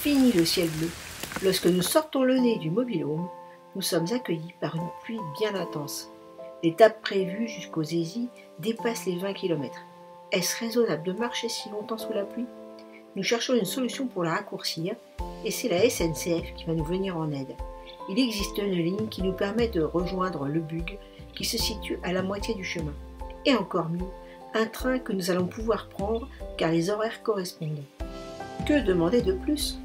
Fini le ciel bleu. Lorsque nous sortons le nez du mobil-home, nous sommes accueillis par une pluie bien intense. L'étape prévue jusqu'aux Zézis dépasse les 20 km. Est-ce raisonnable de marcher si longtemps sous la pluie? Nous cherchons une solution pour la raccourcir et c'est la SNCF qui va nous venir en aide. Il existe une ligne qui nous permet de rejoindre le Bug qui se situe à la moitié du chemin. Et encore mieux, un train que nous allons pouvoir prendre car les horaires correspondent. Que demander de plus ?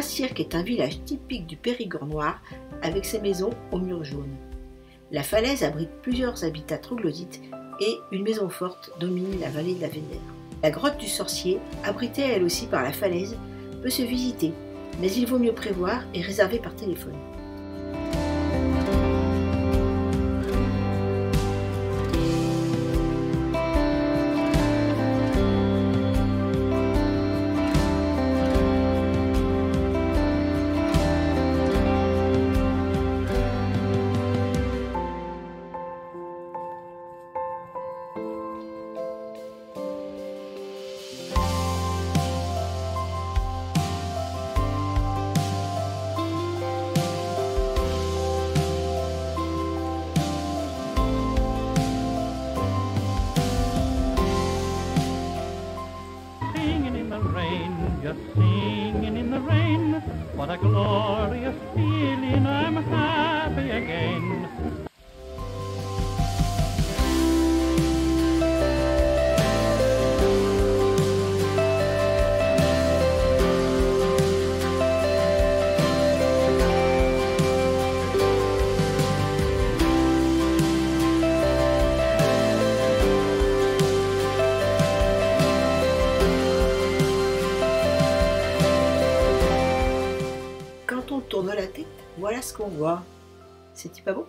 Saint-Cirq est un village typique du Périgord noir avec ses maisons aux murs jaunes. La falaise abrite plusieurs habitats troglodytes et une maison forte domine la vallée de la Vénère. La grotte du Sorcier, abritée elle aussi par la falaise, peut se visiter, mais il vaut mieux prévoir et réserver par téléphone. Just singing in the rain, what a glorious feeling, I'm happy again. Quand on tourne la tête, voilà ce qu'on voit. C'est-il pas beau ?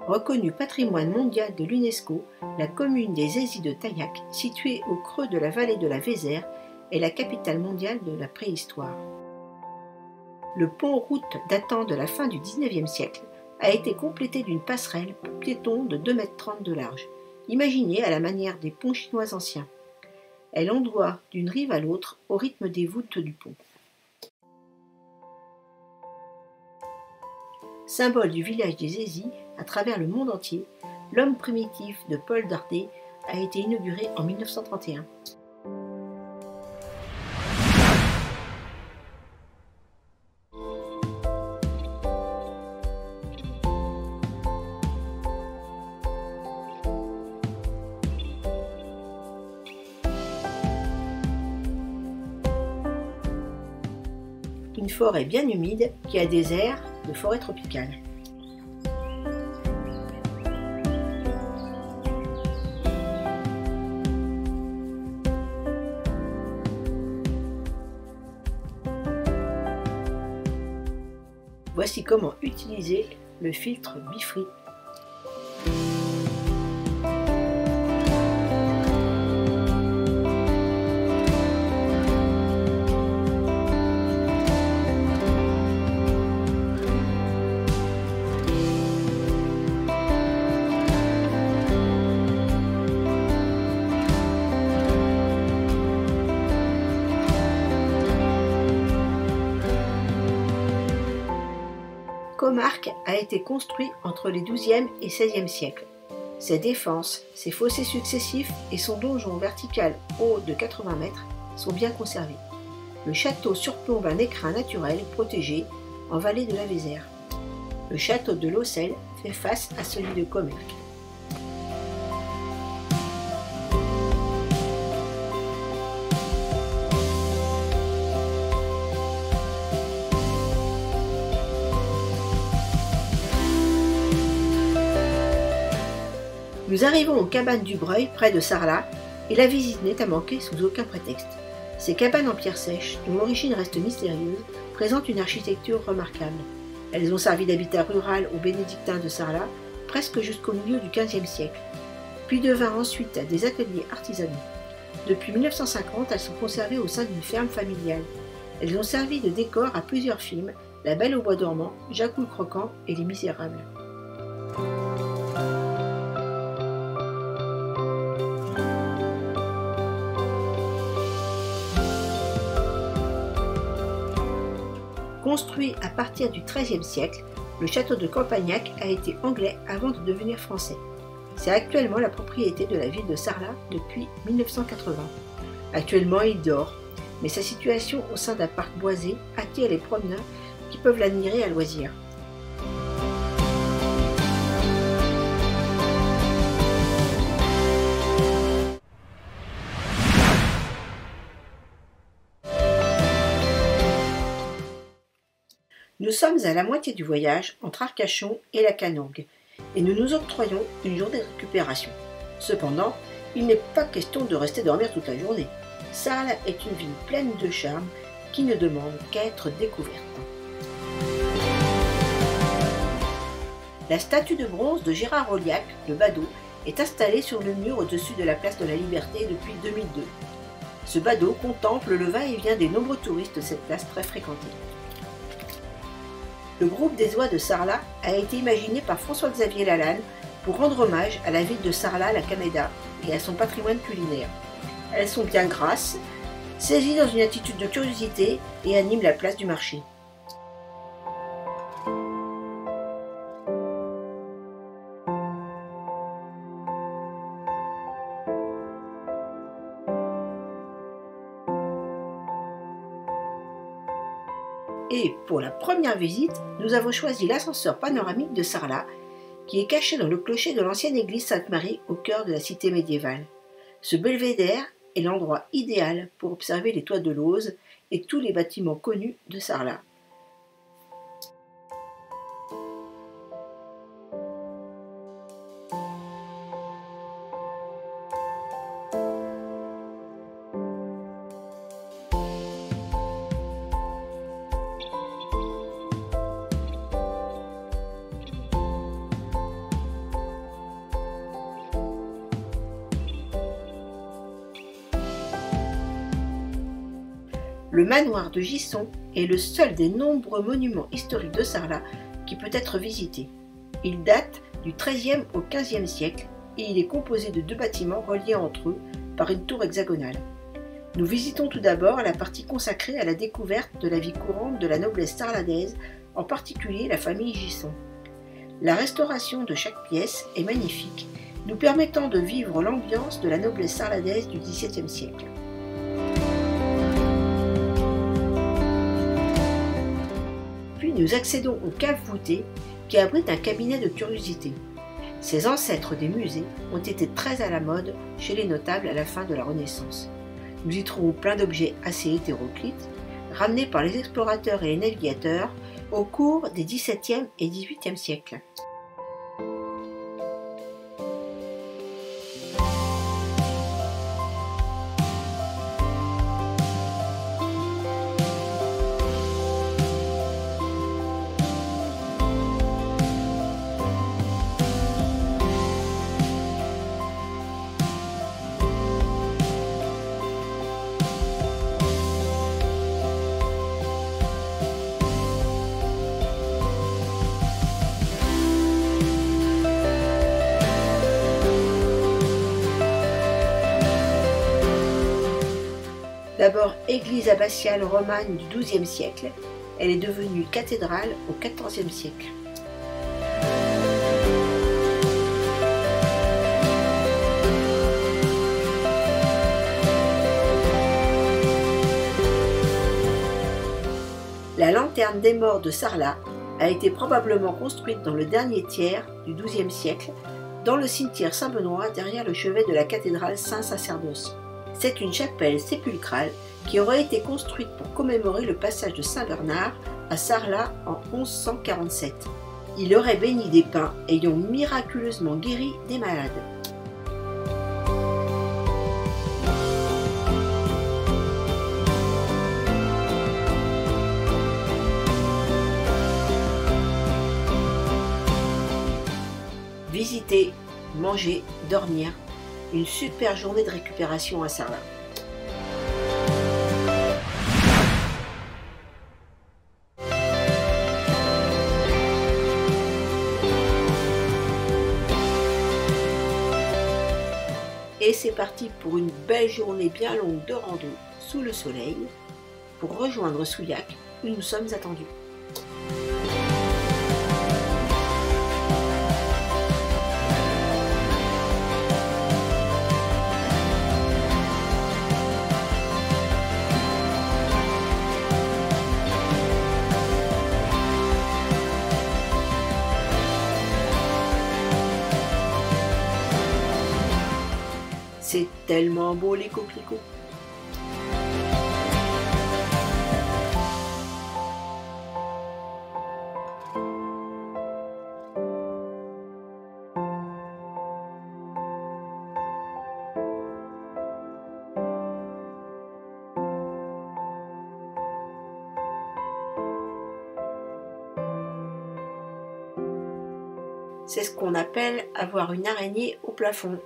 Reconnue patrimoine mondial de l'UNESCO, la commune des Zézis de Taillac, située au creux de la vallée de la Vézère, est la capitale mondiale de la préhistoire. Le pont-route datant de la fin du XIXe siècle a été complété d'une passerelle pour piétons de 2,30 m de large, imaginée à la manière des ponts chinois anciens. Elle ondoie d'une rive à l'autre au rythme des voûtes du pont. Symbole du village des Zézis à travers le monde entier, l'homme primitif de Paul Dardet a été inauguré en 1931. Une forêt bien humide qui a des airs de forêt tropicale. Voici comment utiliser le filtre Bifree. Comarque a été construit entre les XIIe et XVIe siècles. Ses défenses, ses fossés successifs et son donjon vertical haut de 80 mètres sont bien conservés. Le château surplombe un écrin naturel protégé en vallée de la Vézère. Le château de Lossel fait face à celui de Comarque. Nous arrivons aux cabanes du Breuil, près de Sarlat, et la visite n'est à manquer sous aucun prétexte. Ces cabanes en pierre sèche, dont l'origine reste mystérieuse, présentent une architecture remarquable. Elles ont servi d'habitat rural aux bénédictins de Sarlat, presque jusqu'au milieu du XVe siècle, puis devinrent ensuite des ateliers artisanaux. Depuis 1950, elles sont conservées au sein d'une ferme familiale. Elles ont servi de décor à plusieurs films, La Belle au bois dormant, Jacques le Croquant et Les Misérables. Construit à partir du XIIIe siècle, le château de Campagnac a été anglais avant de devenir français. C'est actuellement la propriété de la ville de Sarlat depuis 1980. Actuellement, il dort, mais sa situation au sein d'un parc boisé attire les promeneurs qui peuvent l'admirer à loisir. Nous sommes à la moitié du voyage entre Arcachon et la Canongue et nous nous octroyons une journée de récupération. Cependant, il n'est pas question de rester dormir toute la journée. Sarlat est une ville pleine de charme qui ne demande qu'à être découverte. La statue de bronze de Gérard Rolliac, le badaud, est installée sur le mur au-dessus de la place de la Liberté depuis 2002. Ce badaud contemple le va-et-vient des nombreux touristes de cette place très fréquentée. Le groupe des oies de Sarlat a été imaginé par François-Xavier Lalanne pour rendre hommage à la ville de Sarlat-la-Canéda et à son patrimoine culinaire. Elles sont bien grasses, saisies dans une attitude de curiosité et animent la place du marché. Et pour la première visite, nous avons choisi l'ascenseur panoramique de Sarlat, qui est caché dans le clocher de l'ancienne église Sainte-Marie au cœur de la cité médiévale. Ce belvédère est l'endroit idéal pour observer les toits de Lauze et tous les bâtiments connus de Sarlat. Le manoir de Gisson est le seul des nombreux monuments historiques de Sarlat qui peut être visité. Il date du XIIIe au XVe siècle et il est composé de deux bâtiments reliés entre eux par une tour hexagonale. Nous visitons tout d'abord la partie consacrée à la découverte de la vie courante de la noblesse sarladaise, en particulier la famille Gisson. La restauration de chaque pièce est magnifique, nous permettant de vivre l'ambiance de la noblesse sarladaise du XVIIe siècle. Puis nous accédons aux caves voûtées qui abritent un cabinet de curiosités. Ces ancêtres des musées ont été très à la mode chez les notables à la fin de la Renaissance. Nous y trouvons plein d'objets assez hétéroclites, ramenés par les explorateurs et les navigateurs au cours des XVIIe et XVIIIe siècles. d'abord église abbatiale romane du XIIe siècle, elle est devenue cathédrale au XIVe siècle. La lanterne des morts de Sarlat a été probablement construite dans le dernier tiers du XIIe siècle dans le cimetière Saint-Benoît derrière le chevet de la cathédrale Saint-Sacerdoce. C'est une chapelle sépulcrale qui aurait été construite pour commémorer le passage de Saint-Bernard à Sarlat en 1147. Il aurait béni des pains ayant miraculeusement guéri des malades. Visiter, manger, dormir, une super journée de récupération à Sarlat. Et c'est parti pour une belle journée bien longue de rando sous le soleil pour rejoindre Souillac où nous sommes attendus. C'est tellement beau les coquelicots. C'est ce qu'on appelle avoir une araignée au plafond.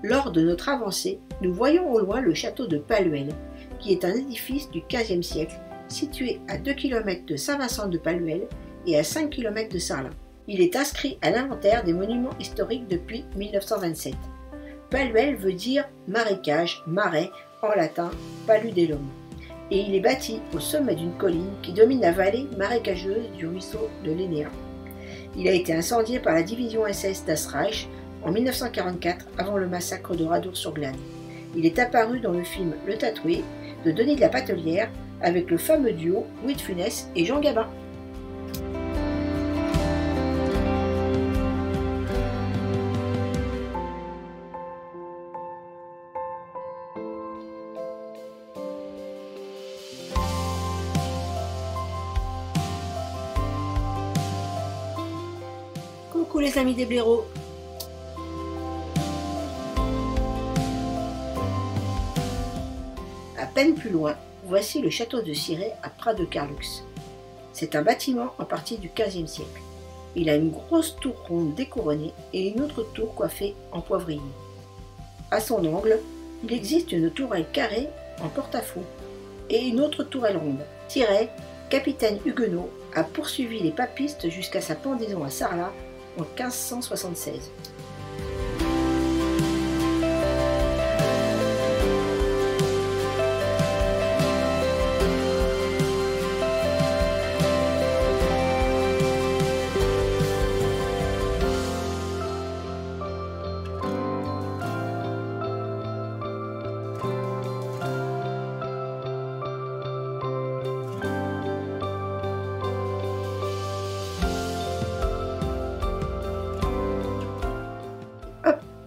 Lors de notre avancée, nous voyons au loin le château de Palluel, qui est un édifice du XVe siècle, situé à 2 km de Saint-Vincent-de-Palluel et à 5 km de Sarlat. Il est inscrit à l'inventaire des monuments historiques depuis 1927. Palluel veut dire marécage, marais, en latin paludellum, et il est bâti au sommet d'une colline qui domine la vallée marécageuse du ruisseau de l'Hénéa. Il a été incendié par la division SS Das Reich en 1944, avant le massacre de Radour-sur-Glane. Il est apparu dans le film Le Tatoué de Denis de la Patelière avec le fameux duo Louis de Funès et Jean Gabin. Coucou les amis des blaireaux. À peine plus loin, voici le château de Cirey à Prat-de-Carlux. C'est un bâtiment en partie du XVe siècle. Il a une grosse tour ronde découronnée et une autre tour coiffée en poivrier. À son angle, il existe une tourelle carrée en porte-à-faux et une autre tourelle ronde. Cirey, capitaine huguenot, a poursuivi les papistes jusqu'à sa pendaison à Sarlat en 1576.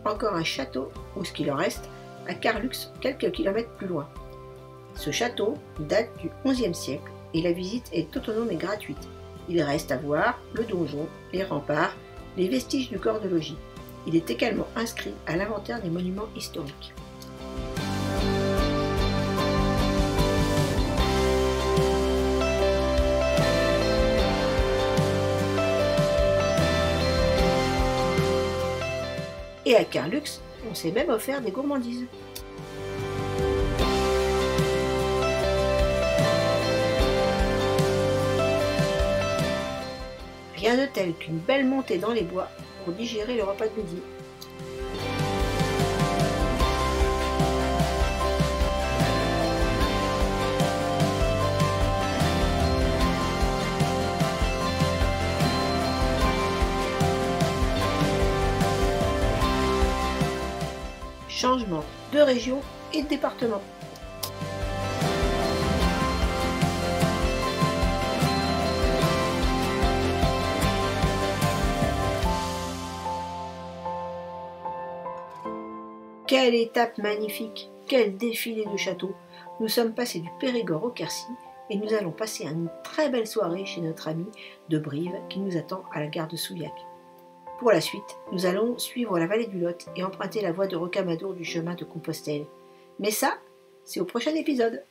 Encore un château, ou ce qu'il en reste, à Carlux, quelques kilomètres plus loin. Ce château date du XIe siècle et la visite est autonome et gratuite. Il reste à voir le donjon, les remparts les vestiges du corps de logis. Il est également inscrit à l'inventaire des monuments historiques. Et à Carlux, on s'est même offert des gourmandises. Rien de tel qu'une belle montée dans les bois pour digérer le repas de midi. Changement de région et de département. Quelle étape magnifique, quel défilé de châteaux. Nous sommes passés du Périgord au Quercy et nous allons passer une très belle soirée chez notre ami de Brive qui nous attend à la gare de Souillac. Pour la suite, nous allons suivre la vallée du Lot et emprunter la voie de Rocamadour du chemin de Compostelle. Mais ça, c'est au prochain épisode.